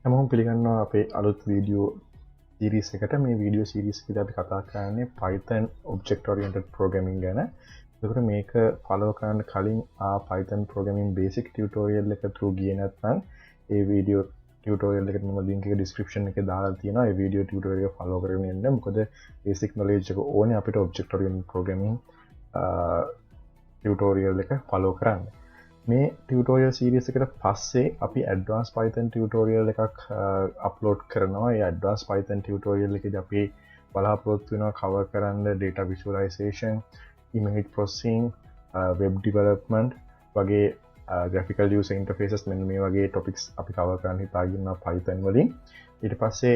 හැමෝම පිළිගන්නවා අපේ අලුත් වීඩියෝ සීරීස් එකට. මේ වීඩියෝ සීරීස් එකේදී අපි කතා කරන්නේ Python object oriented programming ගැන. එතකොට මේක follow කරන්න කලින් Python programming basic tutorial එක through ගියේ නැත්නම් ඒ වීඩියෝ tutorial එකට මම link එක description එකේ දාලා තියෙනවා. ඒ වීඩියෝ tutorial එක follow කරගෙන යන්න. මොකද basic knowledge එක ඕනේ අපිට object oriented programming tutorial එක follow කරන්න. මේ ටියුටෝරියල් සීරීස් එකට පස්සේ අපි ඇඩ්වාන්ස් Python ටියුටෝරියල් එකක් අප්ලෝඩ් කරනවා. ඒ ඇඩ්වාන්ස් Python ටියුටෝරියල් එකේදී අපි බලාපොරොත්තු වෙනවා කවර් කරන්න data visualization, image processing, web development වගේ graphical user interfaces මෙන්න මේ වගේ topics අපි cover කරන්න හිතාගෙන ඉන්නවා Python වලින්. ඊට පස්සේ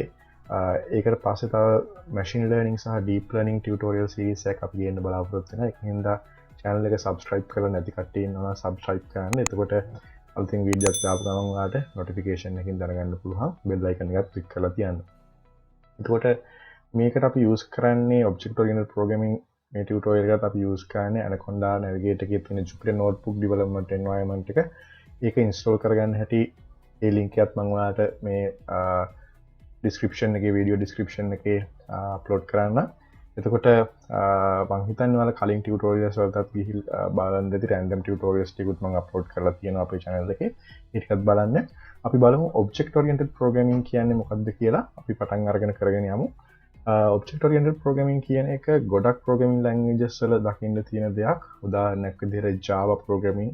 ඒකට පස්සේ තව machine learning සහ deep learning tutorial series එකක් අපි ගේන්න බලාපොරොත්තු වෙනවා. ඒකින්ද channel එක subscribe කරලා නැති කට්ටිය ඉන්නවා subscribe කරන්න. එතකොට අලුතින් වීඩියෝ එකක් දාපු ගමන් ඔයාලට notification එකකින් දැනගන්න පුළුවන්. bell icon එකත් click කරලා තියන්න. එතකොට මේකට අපි use කරන්නේ object oriented programming මේ tutorial එකත් අපි use කරන්නේ Anaconda Navigator එකේ තියෙන Jupyter notebook development environment එක. ඒක install කරගන්න හැටි ඒ link එකත් මම ඔයාලට මේ description එකේ video description එකේ upload කරන්න. එතකොට මං හිතන්නේ ඔයාලා කලින් ටියුටෝරියල්ස් වලටත් ගිහිල්ලා බලන්න ඇති රැන්ඩම් ටියුටෝරියල්ස් ටිකුත් මම අප්ලෝඩ් කරලා තියෙනවා අපේ channel එකේ. ඒකත් බලන්න. අපි බලමු object oriented programming කියන්නේ මොකක්ද කියලා. අපි පටන් අරගෙන කරගෙන යමු. object oriented programming කියන එක ගොඩක් programming languages වල දකින්න තියෙන දෙයක්. උදාහරණයක් විදිහට Java programming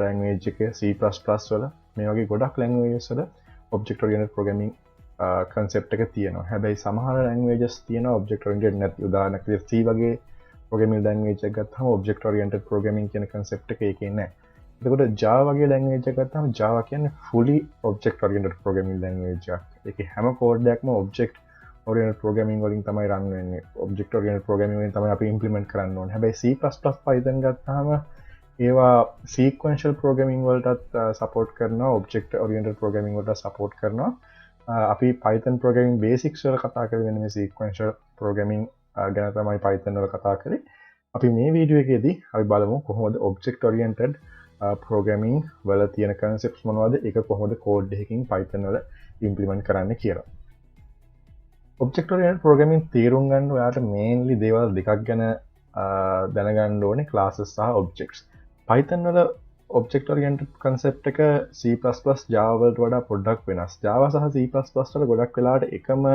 language එක, C++ වල මේ වගේ ගොඩක් languages වල object oriented programming concept එක තියෙනවා. හැබැයි සමහර languages තියෙනවා object oriented නැති. උදාහරණයක් විදිහට C වගේ programming language එකක් ගත්තාම object oriented programming කියන concept එක ඒකේ නැහැ. එතකොට Java වගේ language එකක් ගත්තාම Java කියන්නේ fully object oriented programming language එකක්. ඒකේ හැම code එකක්ම object oriented programming වලින් තමයි run වෙන්නේ. object oriented programming වලින් තමයි අපි implement කරන්න ඕනේ. හැබැයි C++ Python ගත්තාම ඒවා sequential programming වලටත් support කරනවා, object oriented programming වලට support කරනවා. අපි Python programming basics වල කතා කරගෙන වෙන මේ sequential programming ගැන තමයි Python වල කතා කරේ. අපි මේ වීඩියෝ එකේදී අපි බලමු කොහොමද object oriented programming වල තියෙන concepts මොනවද, ඒක කොහොමද code එකකින් Python වල implement කරන්න කියලා. object oriented programming තේරුම් ගන්න ඔයාලට mainly දේවල් දෙකක් ගැන දැනගන්න ඕනේ, classes සහ objects. Python වල object oriented concept එක C++ Java වලට වඩා පොඩ්ඩක් වෙනස්. Java සහ C++ වල ගොඩක් වෙලාවට එකම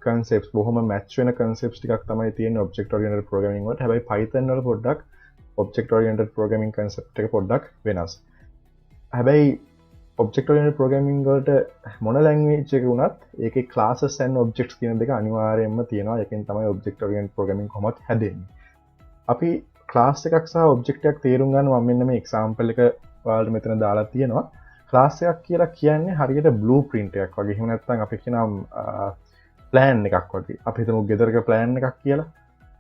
concepts බොහොම match වෙන concepts ටිකක් තමයි තියෙන්නේ object oriented programming වලට. හැබැයි Python වල පොඩ්ඩක් object oriented programming concept එක පොඩ්ඩක් වෙනස්. හැබැයි object oriented programming වලට මොන language එක වුණත් ඒකේ classes and objects කියන දෙක අනිවාර්යයෙන්ම තියෙනවා. ඒකෙන් තමයි object oriented programming කොහොමද හැදෙන්නේ. අපි ක්ලාස් එකක් සහ ඔබ්ජෙක්ට් එකක් තේරුම් ගන්න මම මෙන්න මේ එක්සැම්පල් එක ඔයාලට මෙතන දාලා තියෙනවා. ක්ලාස් එකක් කියලා කියන්නේ හරියට බ්ලූප්‍රින්ට් එකක් වගේ. එහෙම නැත්නම් අපි කියනවා ප්ලෑන් එකක් වගේ. අපි හිතමු ගෙදරක ප්ලෑන් එකක් කියලා.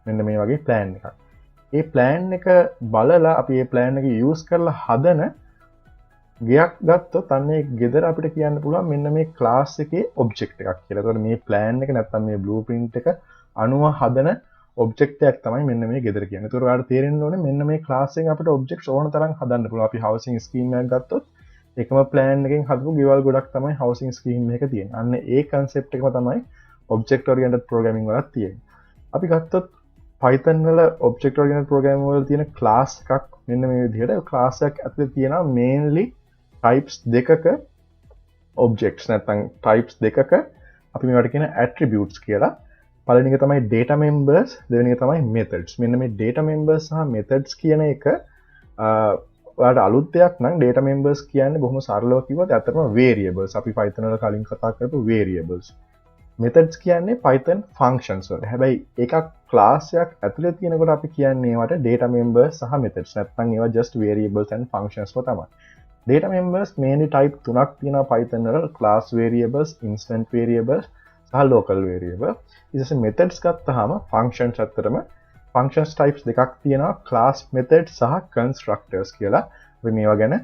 මෙන්න මේ වගේ ප්ලෑන් එකක්. ඒ ප්ලෑන් එක බලලා අපි මේ ප්ලෑන් එක යූස් කරලා හදන ගයක් ගත්තොත් අන්න ඒ ගෙදර අපිට කියන්න පුළුවන් මෙන්න මේ ක්ලාස් එකේ ඔබ්ජෙක්ට් එකක් කියලා. ඒතකොට මේ ප්ලෑන් එක නැත්නම් මේ බ්ලූප්‍රින්ට් එක අනුව හදන ඔබ්ජෙක්ට් එකක් තමයි මෙන්න මේ ගෙදර කියන්නේ. ඒතකොට ඔයාලට තේරෙන්න ඕනේ මෙන්න මේ ක්ලාස් එකෙන් අපිට ඔබ්ජෙක්ට්ස් ඕන තරම් හදන්න පුළුවන්. අපි හවුසින් ස්කීම් එකක් ගත්තොත් එකම ප්ලෑන් එකෙන් හදපු ගෙවල් ගොඩක් තමයි හවුසින් ස්කීම් එක තියෙන්නේ. අන්න ඒ concept එකම තමයි object oriented programming වලත් තියෙන්නේ. අපි ගත්තොත් Python වල object oriented programming වල තියෙන class එකක් මෙන්න මේ විදිහට. class එකක් ඇතුලේ තියෙනවා mainly types දෙකක objects නැත්නම් types දෙකක අපි මේවට කියන attributes කියලා. පළවෙනි එක තමයි data members, දෙවෙනි එක තමයි methods. මෙන්න මේ data members සහ methods කියන එක ඔයාලට අලුත් දෙයක් නම් data members කියන්නේ බොහොම සරලව කිව්වොත් ඇත්තටම variables. අපි Python වල කලින් කතා කරපු variables. methods කියන්නේ Python functions වල. හැබැයි එකක් class එකක් ඇතුලේ තියෙනකොට අපි කියන්නේ ඒවට data members සහ methods. නැත්නම් ඒවා just variables and functions තමයි. data members mainly type තුනක් තියෙනවා Python වල: class variables, instant variables සහ local variable. ඊට methods ගත්තාම functions අතරම functions types දෙකක් තියෙනවා: class methods සහ constructors කියලා. අපි මේවා ගැන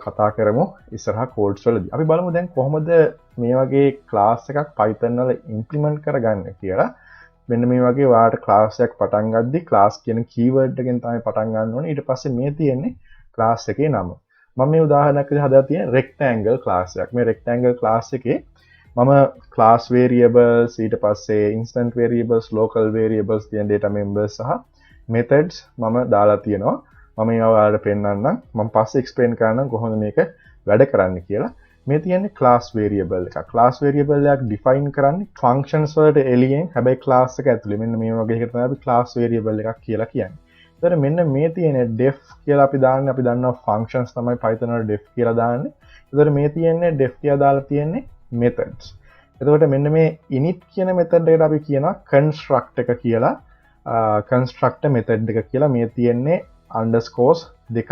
කතා කරමු ඉස්සරහා codes වලදී. අපි බලමු දැන් කොහොමද මේ වගේ class එකක් Python වල implement කරගන්නේ කියලා. මෙන්න මේ වගේ ඔයාලට class එකක් පටන් ගද්දි class කියන keyword එකෙන් තමයි පටන් ගන්න ඕනේ. ඊට පස්සේ මේ තියෙන්නේ class එකේ නම. මම මේ උදාහරණයක් විදිහට හදලා තියෙන rectangle class එකක්. මේ rectangle class එකේ මම class variables ඊට පස්සේ instant variables local variables කියන data members සහ methods මම දාලා තියෙනවා. මම ඒවා ඔයාලට පෙන්නන්නම්. මම පස්සේ explain කරන්නම් කොහොමද මේක වැඩ කරන්නේ කියලා. මේ තියෙන්නේ class variable එකක්. class variable එකක් define කරන්නේ functions වලට එළියෙන් හැබැයි class එක ඇතුලේ. මෙන්න මේ වගේ එකකට තමයි අපි class variable එකක් කියලා කියන්නේ. ඒතර මෙන්න මේ තියෙන def කියලා අපි දාන්නේ. අපි දන්නවා functions තමයි Python වල def කියලා දාන්නේ. ඒතර මේ තියෙන්නේ def කියලා දාලා තියෙන්නේ methods. එතකොට මෙන්න මේ init කියන method එකට අපි කියනවා construct එක කියලා. constructor method එක කියලා. මේ තියෙන්නේ underscores දෙකක්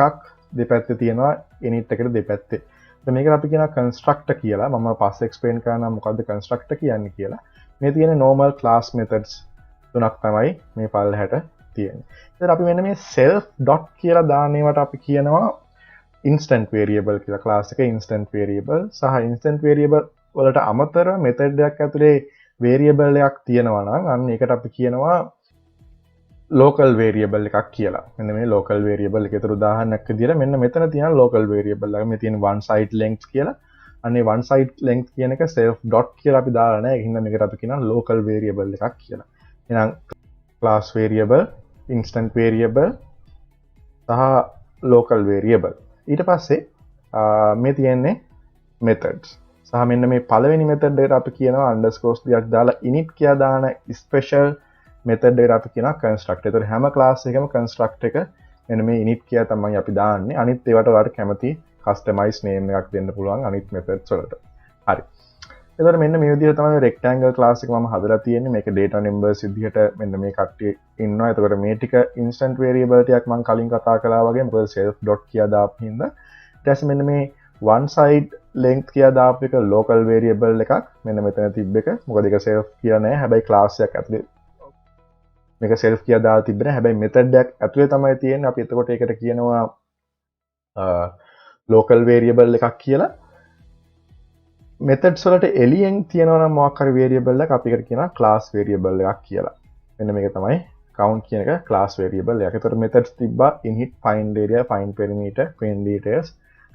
දෙපැත්තේ තියෙනවා init එකට දෙපැත්තේ. එතකොට මේකට අපි කියනවා constructor කියලා. මම පස්සේ explain කරනවා මොකද්ද constructor කියන්නේ කියලා. මේ තියෙන normal class methods තුනක් තමයි මේ පල්ලෙහාට තියෙන්නේ. එතකොට අපි මෙන්න මේ self dot කියලා දාන ඒවාට අපි කියනවා instant variable කියලා. class එක instant variable සහ instant variable වලට අමතර method එකක් ඇතුලේ variable එකක් තියෙනවා නම් අන්න ඒකට අපි කියනවා local variable එකක් කියලා. මෙන්න මේ local variable එක. ඒතර උදාහරණයක් විදියට මෙන්න මෙතන තියෙන local variable එක. මේ තියෙන one side length කියලා. අනේ one side length කියන එක self dot කියලා අපි දාලා නැහැ. ඒකින්ද මේකට අපි කියනවා local variable එකක් කියලා. එහෙනම් class variable, instant variable සහ local variable. ඊට පස්සේ මේ තියෙන්නේ methods. සහ මෙන්න මේ පළවෙනි method එකට අපි කියනවා underscores දෙකක් දාලා init කියලා දාන special method එකට අපි කියනවා constructor. ඒතකොට හැම class එකකම constructor එක මෙන්න මේ init කියලා තමයි අපි දාන්නේ. අනිත් ඒවට ඔයාලට කැමති customize name එකක් දෙන්න පුළුවන් අනිත් methods වලට. හරි. එතකොට මෙන්න මේ විදිහට තමයි rectangle class එක මම හදලා තියෙන්නේ. මේක data numbers විදිහට මෙන්න මේ කට්ටිය ඉන්නවා. එතකොට මේ ටික instant variable ටිකක් මම කලින් කතා කළා වගේ මොකද self dot කියලා දාපු හින්දා. ඊට පස්සේ මෙන්න මේ one side length කියලා දාපු එක local variable එකක්. මෙන්න මෙතන තිබ්බ එක. මොකද ඒක self කියලා නෑ. හැබැයි class එකක් ඇතුලේ මේක self කියලා දාලා තිබ්බේ නෑ. හැබැයි method එකක් ඇතුලේ තමයි තියෙන්නේ. අපි එතකොට ඒකට කියනවා local variable එකක් කියලා. methods වලට එළියෙන් තියෙනවා නම් මොකක් හරි variable එකක් අපි ඒකට කියනවා class variable එකක් කියලා. මෙන්න මේක තමයි count කියන එක class variable එකක්. ඒතකොට methods තිබ්බා init, find area, find perimeter, print details,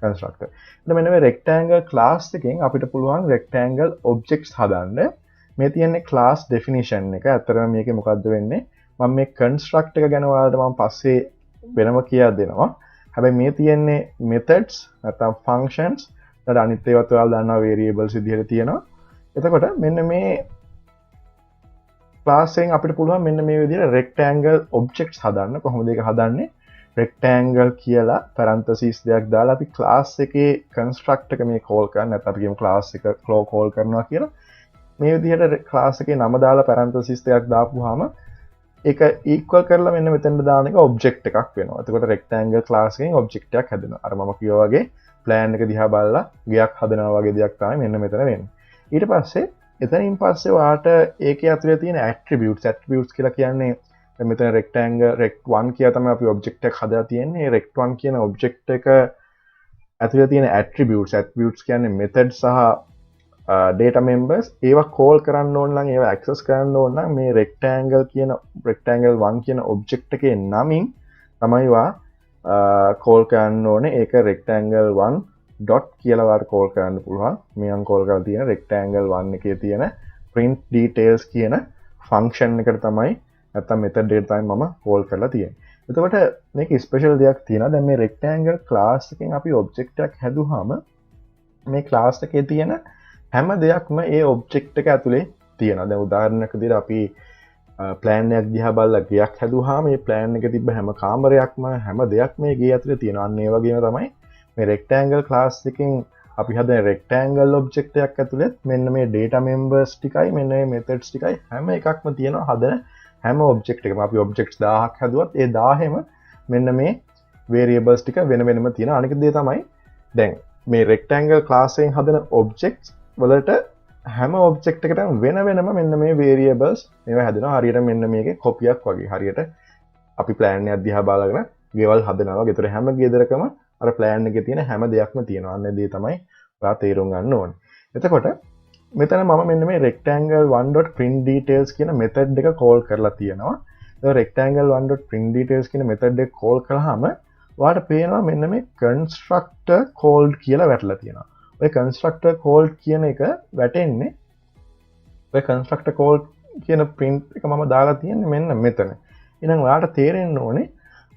constructor. එතකොට මෙන්න මේ rectangle class එකෙන් අපිට පුළුවන් rectangle objects හදන්න. මේ තියෙන්නේ class definition එක. ඇත්තටම මේකේ මොකද්ද වෙන්නේ? මම මේ construct එක ගැන ඔයාලට මම පස්සේ වෙනම කියලා දෙනවා. හැබැයි මේ තියෙන්නේ methods නැත්නම් functions. ඊට අනිත් ඒවාත් ඔයාලා දන්නවා variables විදිහට තියෙනවා. එතකොට මෙන්න මේ class එකෙන් අපිට පුළුවන් මෙන්න මේ විදිහට rectangle objects හදන්න. කොහොමද ඒක හදන්නේ? rectangle කියලා parentheses දෙකක් දාලා අපි class එකේ construct එක මේ call කරන්නේ. නැත්නම් අපි කියමු class එක call කරනවා කියලා. මේ විදිහට class එකේ නම දාලා parentheses දෙකක් දාපුවාම ඒක equal කරලා මෙන්න මෙතෙන්ට දාන එක object එකක් වෙනවා. එතකොට rectangle class එකෙන් object එකක් හැදෙනවා. අර මම කිව්වා වගේ plan එක දිහා බලලා ගයක් හදනවා වගේ දෙයක් තමයි මෙන්න මෙතන වෙන්නේ. ඊට පස්සේ එතනින් පස්සේ ඔයාට ඒකේ ඇතුලේ තියෙන attributes කියලා කියන්නේ මෙතන rectangle rect1 කියලා තමයි අපි object එක හදලා තියෙන්නේ. rect1 කියන object එක ඇතුලේ තියෙන attributes කියන්නේ method සහ data members ඒවා call කරන්න ඕන නම් ඒවා access කරන්න ඕන නම් මේ rectangle 1 කියන object එකේ නමින් තමයි call කරන්න ඕනේ. ඒක rectangle 1 dot කියලා වාට call කරන්න පුළුවන්. මෙයන් call කරලා තියෙන rectangle 1 එකේ තියෙන print details කියන function එකට තමයි නැත්තම් method එකට තමයි මම call කරලා තියෙන්නේ. එතකොට මේක special දෙයක් තියෙනවා. දැන් මේ rectangle class එකෙන් අපි object එකක් හැදුවාම මේ class එකේ තියෙන හැම දෙයක්ම ඒ object එක ඇතුලේ තියෙනවා. දැන් උදාහරණයක් විදිහට අපි plan එකක් දිහා බලලා ගයක් හැදුවාම මේ plan එකේ තිබ්බ හැම කාමරයක්ම හැම දෙයක්ම මේ ගේ ඇතුලේ තියෙනවා. අන්න ඒ වගේම තමයි මේ rectangle class එකෙන් අපි හදන rectangle object එකක් ඇතුලේ මෙන්න මේ data members ටිකයි මෙන්න මේ methods ටිකයි හැම එකක්ම තියෙනවා. හදන හැම object එකම අපි objects 1000ක් හැදුවත් ඒ 1000ෙම මෙන්න මේ variables ටික වෙන වෙනම තියෙනවා. අනික දේ තමයි දැන් මේ rectangle class එකෙන් හදන objects වලට හැම object එකටම වෙන වෙනම මෙන්න මේ variables මේවා හැදෙනවා. හරියට මෙන්න මේකේ කොපියක් වගේ. හරියට අපි plan එකක් දිහා බලගෙන ගෙවල් හදනවා. ඒතර හැම ගෙදරකම අර plan එකේ තියෙන හැම දෙයක්ම තියෙනවා. අන්න ඒ දේ තමයි ඔයා තේරුම් ගන්න ඕනේ. එතකොට මෙතන මම මෙන්න මේ rectangle 1.printDetails කියන method එක call කරලා තියෙනවා. ඒ rectangle 1.printDetails කියන method එක call කළාම ඔයාලට පේනවා මෙන්න මේ constructor called කියලා වැටලා තියෙනවා. ඔය constructor called කියන එක වැටෙන්නේ ඔය constructor called කියන print එක මම දාලා තියෙන්නේ මෙන්න මෙතන. එහෙනම් ඔයාලට තේරෙන්න ඕනේ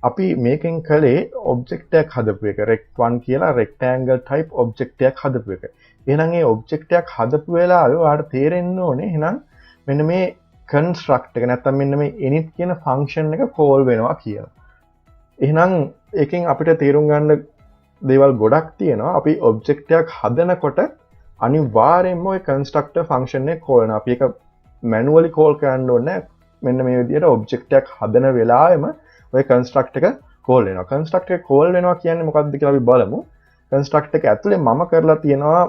අපි මේකෙන් කළේ ඔබ්ජෙක්ට් එකක් හදපු එක rect1 කියලා rectangle type ඔබ්ජෙක්ට් එකක් හදපු එක. එහෙනම් මේ ඔබ්ජෙක්ට් එකක් හදපු වෙලාවේ ඔයාලට තේරෙන්න ඕනේ එහෙනම් මෙන්න මේ construct එක නැත්තම් මෙන්න මේ init කියන function එක call වෙනවා කියලා. එහෙනම් එකෙන් අපිට තේරුම් ගන්න දේවල් ගොඩක් තියෙනවා. අපි ඔබ්ජෙක්ට් එකක් හදනකොට අනිවාර්යෙන්ම ওই constructor function එක call වෙනවා. අපි ඒක manually call කරන්න ඕනේ. මෙන්න මේ විදිහට ඔබ්ජෙක්ට් එකක් හදන වෙලාවෙම ඔය construct එක call වෙනවා. construct එක call වෙනවා කියන්නේ මොකක්ද කියලා අපි බලමු. construct එක ඇතුලේ මම කරලා තියෙනවා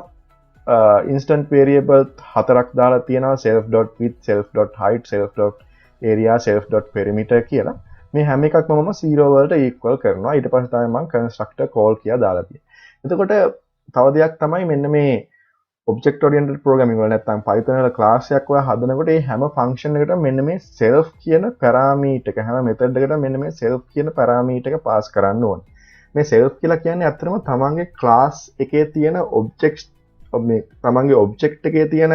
instant variable හතරක් දාලා තියෙනවා self.width, self.height, self.area, self.perimeter කියලා. මේ හැම එකක්ම මම 0 වලට equal කරනවා. ඊට පස්සේ තමයි මම constructor call කියලා දාලා තියෙන්නේ. එතකොට තව දෙයක් තමයි මෙන්න මේ object oriented programming වල නැත්නම් Python වල class එකක් ඔයා හදනකොට මේ හැම function එකකටම මෙන්න මේ self කියන parameter එක හැම method එකකටම මෙන්න මේ self කියන parameter එක pass කරන්න ඕනේ. මේ self කියලා කියන්නේ ඇත්තටම තමන්ගේ class එකේ තියෙන objects මේ තමන්ගේ object එකේ තියෙන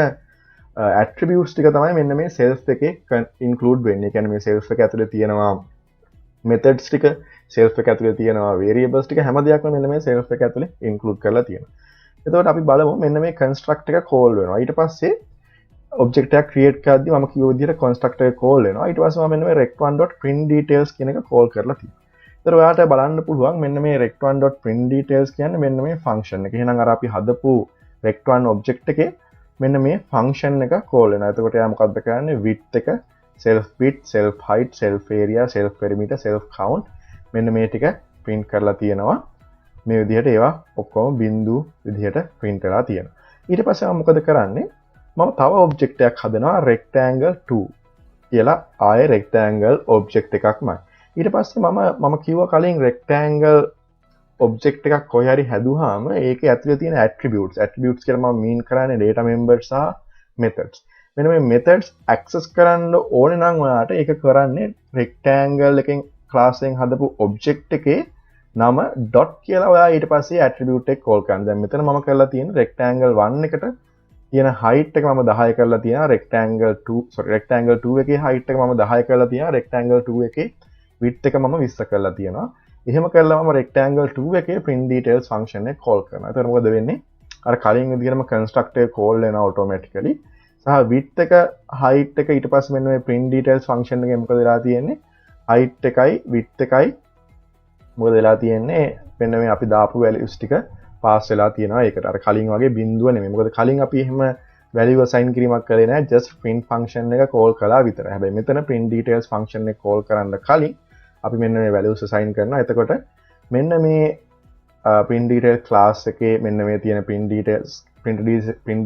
attributes ටික තමයි මෙන්න මේ self එකේ include වෙන්නේ. ඒ කියන්නේ මේ self එක ඇතුලේ තියෙනවා methods ටික, self එක ඇතුලේ තියෙනවා variables ටික හැම දෙයක්ම මෙන්න මේ self එක ඇතුලේ include කරලා තියෙනවා. එතකොට අපි බලමු මෙන්න මේ construct එක call වෙනවා. ඊට පස්සේ object එකක් create කරද්දී මම කිව්ව විදිහට constructor එක call වෙනවා. ඊට පස්සේ මම මෙන්න මේ rect1.printDetails කියන එක call කරලා තියෙනවා. ඒතර ඔයාලට බලන්න පුළුවන් මෙන්න මේ rect1.printDetails කියන්නේ මෙන්න මේ function එක. එහෙනම් අර අපි හදපු rect1 object එකේ මෙන්න මේ function එක call වෙනවා. එතකොට එයා මොකද්ද කරන්නේ? width එක, self width, self height, self area, self perimeter, self count මෙන්න මේ ටික print කරලා තියෙනවා. මේ විදිහට ඒවා ඔක්කොම බිඳු විදිහට print කරලා තියෙනවා. ඊට පස්සේ මම මොකද කරන්නේ? මම තව object එකක් හදනවා rectangle 2 කියලා. ආයේ rectangle object එකක්මයි. ඊට පස්සේ මම කිව්වා කලින් rectangle object එකක් කොහේ හරි හැදුවාම ඒකේ ඇතුලේ තියෙන attributes කියලා මම mean කරන්නේ data members සහ methods. මෙන්න මේ methods access කරන්න ඕනේ නම් ඔයාලට ඒක කරන්නේ rectangle එකෙන් class එකෙන් හදපු object එකේ නම dot කියලා ඔයා ඊට පස්සේ attribute එක call කරන්න. දැන් මෙතන මම කරලා තියෙන්නේ rectangle 1 එකට තියෙන height එක මම 10 කරලා තියෙනවා. rectangle 2 එකේ height එක මම 10 කරලා තියෙනවා. rectangle 2 එකේ width එක මම 20 කරලා තියෙනවා. එහෙම කරලා මම rectangle 2 එකේ print details function එක call කරනවා. එතකොට මොකද වෙන්නේ? අර කලින් විදිහටම constructor call වෙනවා automatically. සහ width එක height එක ඊට පස්සේ මෙන්න මේ print details function එකේ මොකද වෙලා තියෙන්නේ? height එකයි width එකයි මොකද වෙලා තියෙන්නේ? මෙන්න මේ අපි දාපු values ටික pass වෙලා තියෙනවා. ඒකට අර කලින් වගේ බිඳුව නෙමෙයි. මොකද කලින් අපි එහෙම value assign කිරීමක් කරේ නැහැ. just print function එක call කළා විතරයි. හැබැයි මෙතන print details function එක call කරන්න කලින් අපි මෙන්න මේ values assign කරනවා. එතකොට මෙන්න මේ print details class එකේ මෙන්න මේ තියෙන print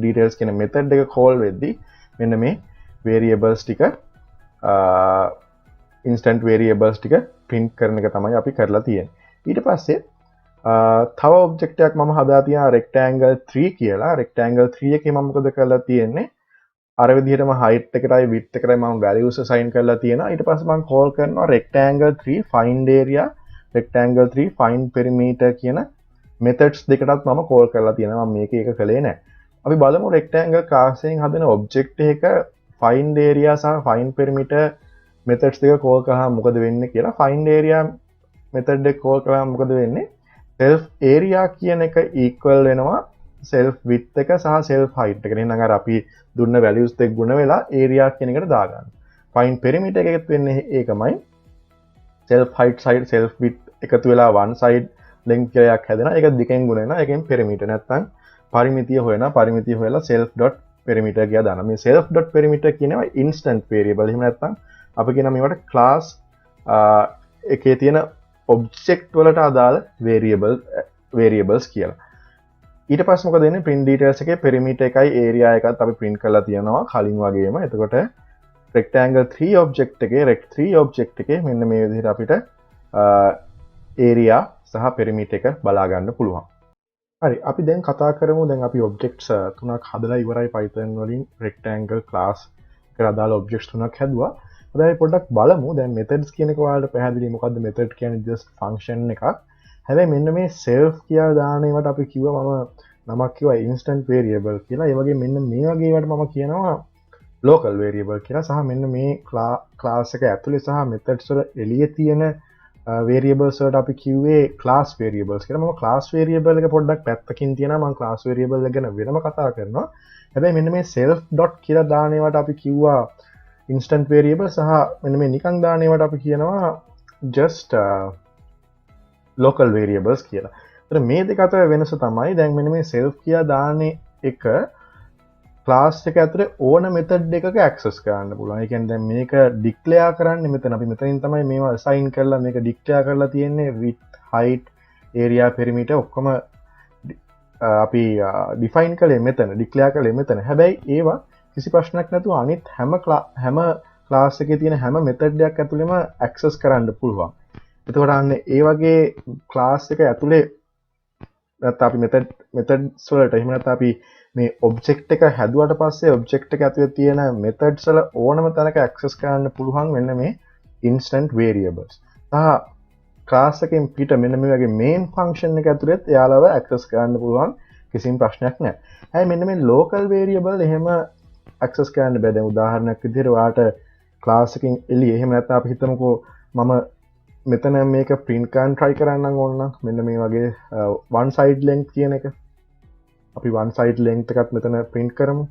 details කියන method එක call වෙද්දී මෙන්න මේ variables ටික instant variables ටික print කරන එක තමයි අපි කරලා තියෙන්නේ. ඊට පස්සේ තව object එකක් මම හදා තියා rectangle 3 කියලා. rectangle 3 එකේ මම මොකද කරලා තියෙන්නේ? අර විදිහටම height එකටයි width එකටයි මම values assign කරලා තියෙනවා. ඊට පස්සේ මම call කරනවා rectangle 3 find area, rectangle 3 find perimeter කියන methods දෙකටත් මම call කරලා තියෙනවා. මම මේකේ එක කළේ නැහැ. අපි බලමු rectangle class එකෙන් හදන object එක find area සහ find perimeter methods දෙක call කරාම මොකද වෙන්නේ කියලා. find area method එක call කරාම මොකද වෙන්නේ? self area කියන එක equal වෙනවා self width එක සහ self height එක. එහෙනම් අර අපි දුන්න values දෙක ගුණ වෙලා area කියන එකට දාගන්න. find perimeter එකෙත් වෙන්නේ ඒකමයි. self height side self width එකතු වෙලා one side length කියලා එකක් හැදෙනවා. ඒක දෙකෙන් ගුණ වෙනවා. ඒකෙන් perimeter නැත්නම් පරිමිතිය හොයනවා. පරිමිතිය හොයලා self.perimeter කියලා දානවා. මේ self.perimeter කියනවා instant variable. එහෙම නැත්නම් අපි කියන මේවට class එකේ තියෙන object වලට අදාළ variables කියලා. ඊට පස්සේ මොකද වෙන්නේ? print details එකේ perimeter එකයි area එකත් අපි print කරලා තියෙනවා කලින් වගේම. එතකොට rectangle 3 object එකේ rect3 object එකේ මෙන්න මේ විදිහට අපිට area සහ perimeter එක බලා ගන්න පුළුවන්. හරි, අපි දැන් කතා කරමු. දැන් අපි objects තුනක් හදලා ඉවරයි Python වලින් rectangle class එකට අදාළ objects තුනක් හැදුවා. හැබැයි පොඩ්ඩක් බලමු දැන් methods කියන එක ඔයාලට පැහැදිලි මොකද්ද method කියන්නේ just function එකක්. හැබැයි මෙන්න මේ self කියලා දාන ඒවට අපි කිව්වා මම නමක් කිව්වා instant variable කියලා. ඒ වගේ මෙන්න මේ වගේ ඒවාට මම කියනවා local variable කියලා. සහ මෙන්න මේ class එක ඇතුලේ සහ methods වල එළියේ තියෙන variables වලට අපි කිව්වේ class variables කියලා. මම class variable එක පොඩ්ඩක් පැත්තකින් තියනවා. මම class variable එක ගැන වෙනම කතා කරනවා. හැබැයි මෙන්න මේ self dot කියලා දාන ඒවාට අපි කිව්වා instant variable සහ මෙන්න මේ නිකන් දාන ඒවාට අපි කියනවා just local variables කියලා. ඒතර මේ දෙක අතර වෙනස තමයි දැන් මෙන්න මේ self කියලා දාන එක class එක ඇතුලේ ඕන method එකක access කරන්න පුළුවන්. ඒ කියන්නේ දැන් මේක declare කරන්නේ මෙතන. අපි මෙතනින් තමයි මේවා assign කරලා මේක declare කරලා තියෙන්නේ width, height, area, perimeter ඔක්කොම අපි define කළේ මෙතන, declare කළේ මෙතන. හැබැයි ඒවා කිසි ප්‍රශ්නයක් නැතුව අනිත් හැම class එකේ තියෙන හැම method එකක් ඇතුළෙම access කරන්න පුළුවන්. එතකොට අන්න ඒ වගේ class එක ඇතුලේ නැත්නම් අපි methods වලට එහෙම නැත්නම් අපි මේ object එක හැදුවට පස්සේ object එක ඇතුලේ තියෙන methods වල ඕනම තැනක access කරන්න පුළුවන් වෙන්න මේ instant variables. සහ class එකෙන් පිට මෙන්න මේ වගේ main function එක ඇතුලේත් එයාලව access කරන්න පුළුවන් කිසිම ප්‍රශ්නයක් නැහැ. හැබැයි මෙන්න මේ local variable එහෙම access කරන්න බෑ. දැන් උදාහරණයක් විදිහට ඔයාලට class එකකින් එළිය එහෙම නැත්නම් අපි හිතමුකෝ මම මෙතන මේක print කරන්න try කරන්නම් ඕන නම් මෙන්න මේ වගේ one side length කියන එක අපි one side length එකත් මෙතන print කරමු.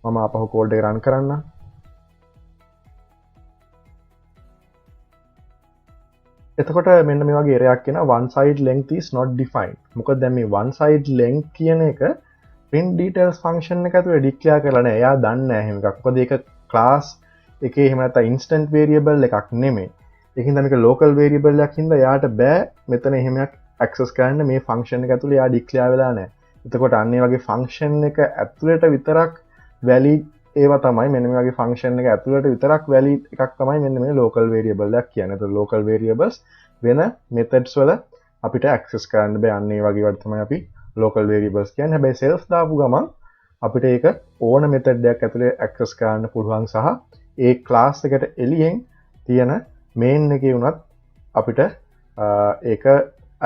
මම ආපහු code එක run කරන්න. එතකොට මෙන්න මේ වගේ error එකක් එනවා one side length is not defined. මොකද දැන් මේ one side length කියන එක print details function එක ඇතුලේ declare කරලා නැහැ. එයා දන්නේ නැහැ එහෙම එකක්. මොකද ඒක class එකේ එහෙම නැත්නම් instant variable එකක් නෙමෙයි. ඒකින්ද මේක local variable එකක් හින්දා යාට බෑ මෙතන එහෙමයක් access කරන්න මේ function එක ඇතුලේ යා declare වෙලා නැහැ. එතකොට අන්න ඒ වගේ function එක ඇතුළට විතරක් valid ඒවා තමයි මෙන්න මේ වගේ function එක ඇතුළට විතරක් valid එකක් තමයි මෙන්න මේ local variable එකක් කියන්නේ. ඒතකොට local variables වෙන methods වල අපිට access කරන්න බෑ. අන්න ඒ වගේ වට තමයි අපි local variables කියන්නේ. හැබැයි self දාපු ගමන් අපිට ඒක ඕන method එකක් ඇතුලේ access කරන්න පුළුවන් සහ ඒ class එකට එළියෙන් තියෙන main එකේ වුණත් අපිට ඒක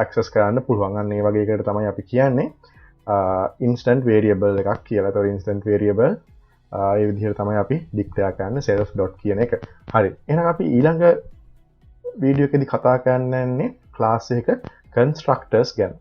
access කරන්න පුළුවන්. අන්න ඒ වගේ එකකට තමයි අපි කියන්නේ instant variable එකක් කියලා. ඒතකොට instant variable ඒ විදිහට තමයි අපි declare කරන්නේ self dot කියන එක. හරි. එහෙනම් අපි ඊළඟ වීඩියෝ එකේදී කතා කරන්නේ class එක constructors ගැන.